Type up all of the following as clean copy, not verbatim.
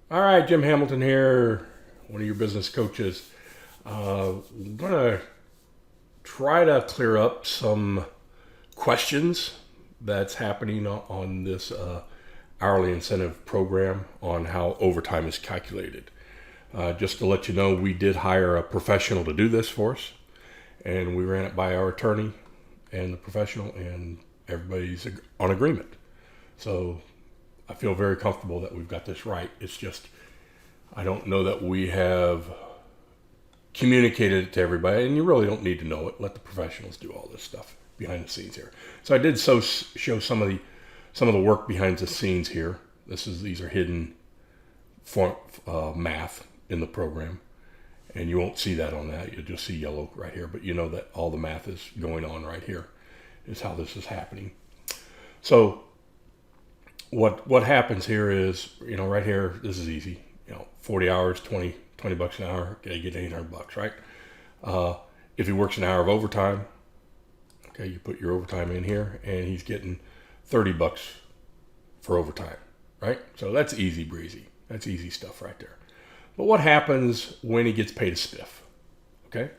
All right, Jim Hamilton here, one of your business coaches. I'm going to try to clear up some questions that's happening on this hourly incentive program on how overtime is calculated. Just to let you know, we did hire a professional to do this for us, and we ran it by our attorney and the professional, and everybody's on agreement. So I feel very comfortable that we've got this right. It's just I don't know that we have communicated it to everybody, and you really don't need to know it. Let the professionals do all this stuff behind the scenes here. So I did show some of the work behind the scenes here. These are hidden math in the program, and you won't see that on that. You'll just see yellow right here, but you know that all the math is going on right here. Is how this is happening. So what happens here is, right here, this is easy. 40 hours, 20 bucks an hour, okay, you get 800 bucks, right? If he works an hour of overtime, okay, you put your overtime in here, and he's getting 30 bucks for overtime, right? So that's easy breezy. That's easy stuff right there. But what happens when he gets paid a spiff, okay?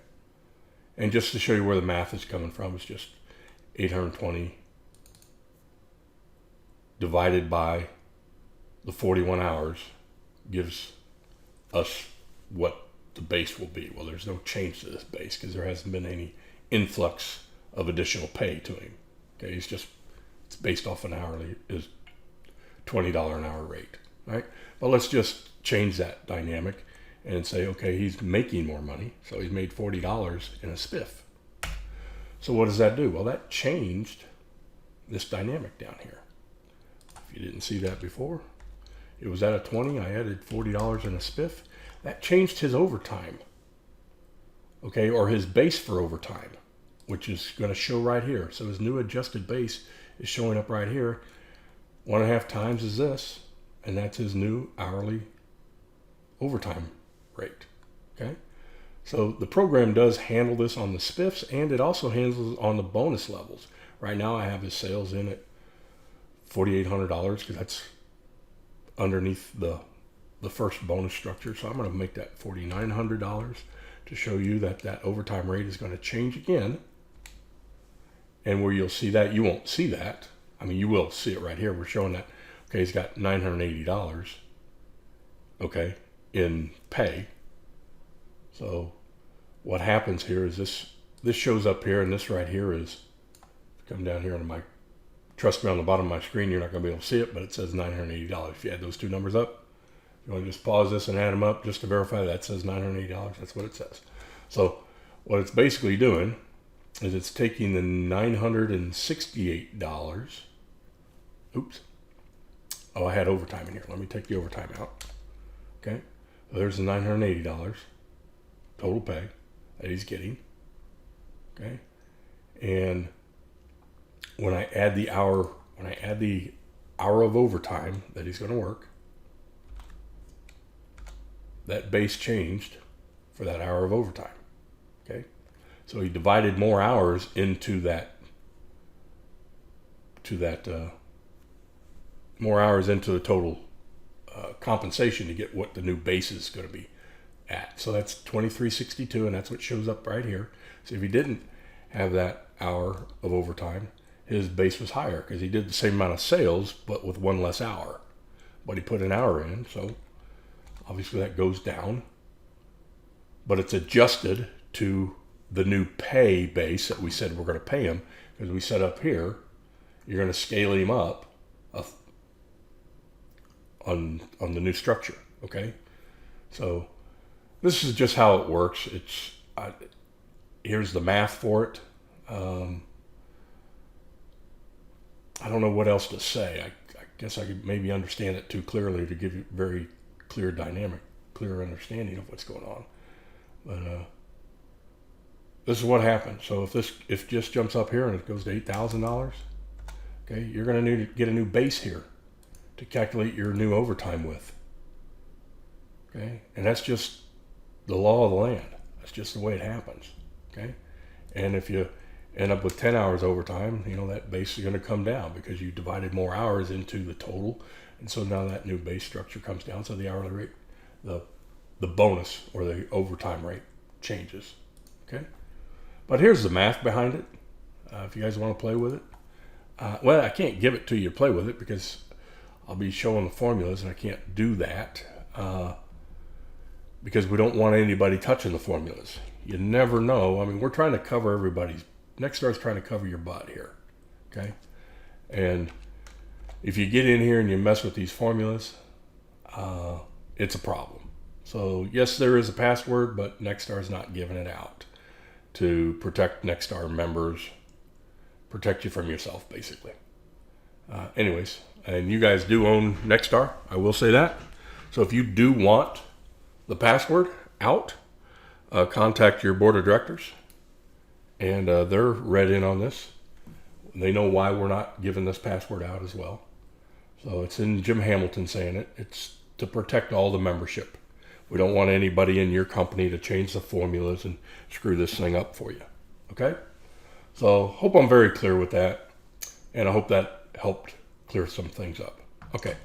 And just to show you where the math is coming from, it's just 820 divided by the 41 hours gives us what the base will be. Well, there's no change to this base because there hasn't been any influx of additional pay to him. Okay, it's based off an hourly is $20 an hour rate, right? But let's just change that dynamic and say, okay, he's making more money, so he's made $40 in a spiff. So what does that do? Well, that changed this dynamic down here. If you didn't see that before, it was at a 20. I added $40 in a spiff. That changed his overtime, okay, or his base for overtime, which is going to show right here. So his new adjusted base is showing up right here. 1.5 times is this, and that's his new hourly overtime rate, okay? So the program does handle this on the spiffs, and it also handles it on the bonus levels. Right now I have his sales in at $4,800 because that's underneath the first bonus structure. So I'm going to make that $4,900 to show you that overtime rate is going to change again. And where you'll see that, you won't see that. I mean, you will see it right here. We're showing that, okay, he's got $980, okay, in pay. So what happens here is this shows up here, and this right here is, come down here on my, trust me, on the bottom of my screen, you're not going to be able to see it, but it says $980. If you add those two numbers up, you want to just pause this and add them up just to verify that says $980. That's what it says. So what it's basically doing is it's taking the $968. Oops. Oh, I had overtime in here. Let me take the overtime out. Okay. So there's the $980 total pay that he's getting. Okay. And when I add the hour of overtime that he's going to work, that base changed for that hour of overtime. Okay, so he divided more hours into more hours into the total compensation to get what the new base is going to be at. So that's 2362, and that's what shows up right here. So if he didn't have that hour of overtime, his base was higher because he did the same amount of sales but with one less hour. But he put an hour in, so obviously that goes down. But it's adjusted to the new pay base that we said we're going to pay him, because we set up here, you're going to scale him up on the new structure, okay? So this is just how it works. Here's the math for it. I don't know what else to say. I guess I could maybe understand it too clearly to give you very clear understanding of what's going on. But this is what happens. So if it just jumps up here and it goes to $8,000, okay, you're going to need to get a new base here to calculate your new overtime with. Okay, and that's just the law of the land. That's just the way it happens. Okay, and if you end up with 10 hours overtime, that base is going to come down because you divided more hours into the total And so now that new base structure comes down, so the hourly rate, the bonus or the overtime rate changes. Okay, but here's the math behind it. If you guys want to play with it, well, I can't give it to you to play with it because I'll be showing the formulas, and I can't do that because we don't want anybody touching the formulas. You never know. I mean, we're trying to cover everybody's. Nextstar's trying to cover your butt here, okay? And if you get in here and you mess with these formulas, it's a problem. So yes, there is a password, but Nextstar's not giving it out to protect Nextstar members, protect you from yourself, basically. Anyways, and you guys do own Nextstar, I will say that. So if you do want the password out, contact your board of directors, and they're read in on this. They know why we're not giving this password out as well. So it's in Jim Hamilton saying it. It's to protect all the membership. We don't want anybody in your company to change the formulas and screw this thing up for you. Okay? So hope I'm very clear with that, and I hope that helped clear some things up. Okay.